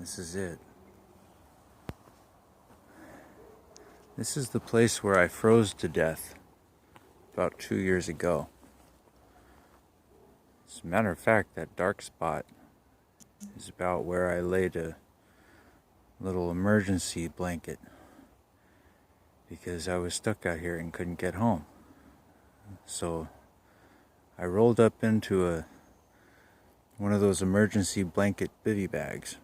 This is it. This is the place where I froze to death about 2 years ago. As a matter of fact, that dark spot is about where I laid a little emergency blanket because I was stuck out here and couldn't get home. So I rolled up into one of those emergency blanket bivy bags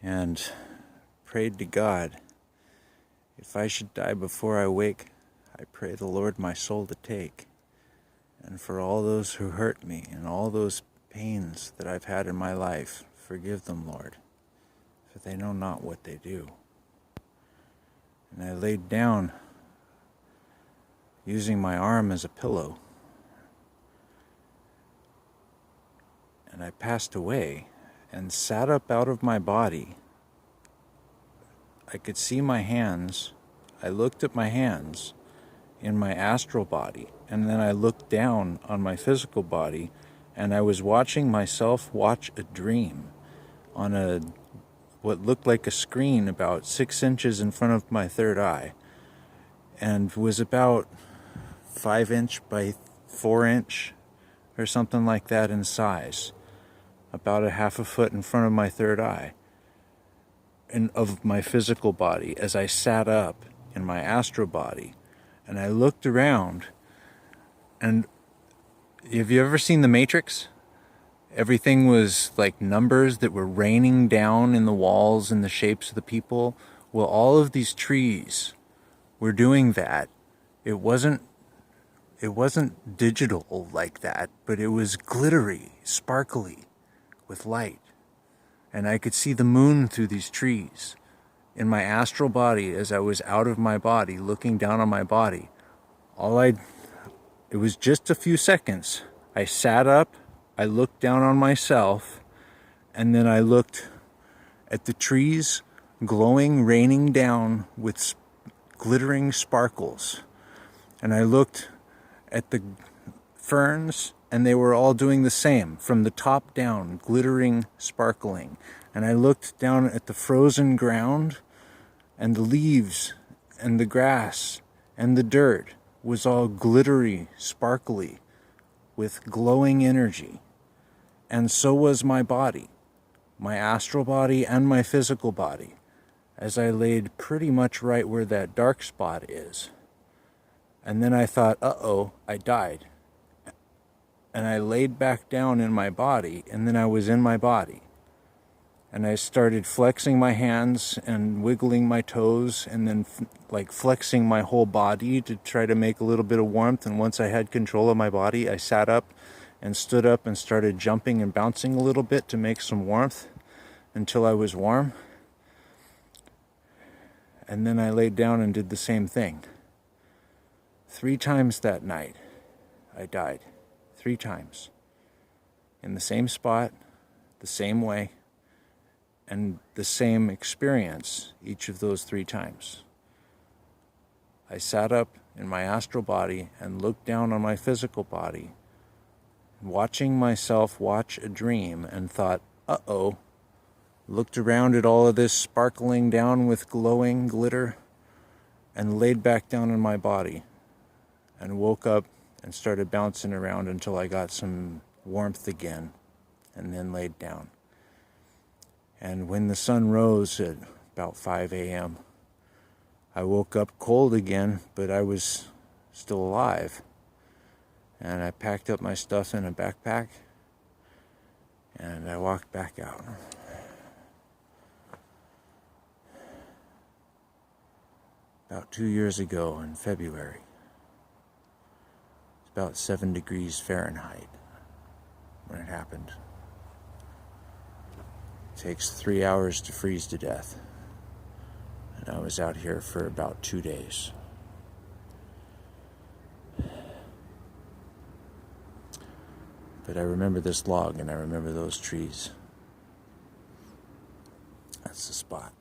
and prayed to God, if I should die before I wake, I pray the Lord my soul to take. And for all those who hurt me and all those pains that I've had in my life, forgive them, Lord, for they know not what they do. And I laid down using my arm as a pillow, and I passed away and sat up out of my body. I could see my hands. I looked at my hands in my astral body, and then I looked down on my physical body, and I was watching myself watch a dream on what looked like a screen about 6 inches in front of my third eye, and was about 5 inch by 4 inch or something like that in size, about a half a foot in front of my third eye and of my physical body as I sat up in my astral body. And I looked around, and have you ever seen The Matrix? Everything was like numbers that were raining down in the walls and the shapes of the people. Well, all of these trees were doing that. It wasn't digital like that, but it was glittery, sparkly with light. And I could see the moon through these trees in my astral body as I was out of my body, looking down on my body. It was just a few seconds. I sat up, I looked down on myself, and then I looked at the trees glowing, raining down with glittering sparkles. And I looked at the ferns, and they were all doing the same, from the top down, glittering, sparkling. And I looked down at the frozen ground, and the leaves, and the grass, and the dirt was all glittery, sparkly, with glowing energy. And so was my body, my astral body and my physical body, as I laid pretty much right where that dark spot is. And then I thought, uh-oh, I died. And I laid back down in my body, and then I was in my body. And I started flexing my hands and wiggling my toes, and then flexing my whole body to try to make a little bit of warmth. And once I had control of my body, I sat up and stood up and started jumping and bouncing a little bit to make some warmth until I was warm. And then I laid down and did the same thing. 3 times that night, I died. 3 times. In the same spot, the same way, and the same experience each of those 3 times. I sat up in my astral body and looked down on my physical body, watching myself watch a dream, and thought, uh-oh. Looked around at all of this sparkling down with glowing glitter, and laid back down in my body, and woke up and started bouncing around until I got some warmth again, and then laid down. And when the sun rose at about 5 a.m., I woke up cold again, but I was still alive. And I packed up my stuff in a backpack, and I walked back out. About 2 years ago in February. It's about 7 degrees Fahrenheit when it happened. It takes 3 hours to freeze to death. And I was out here for about 2 days. But I remember this log, and I remember those trees. That's the spot.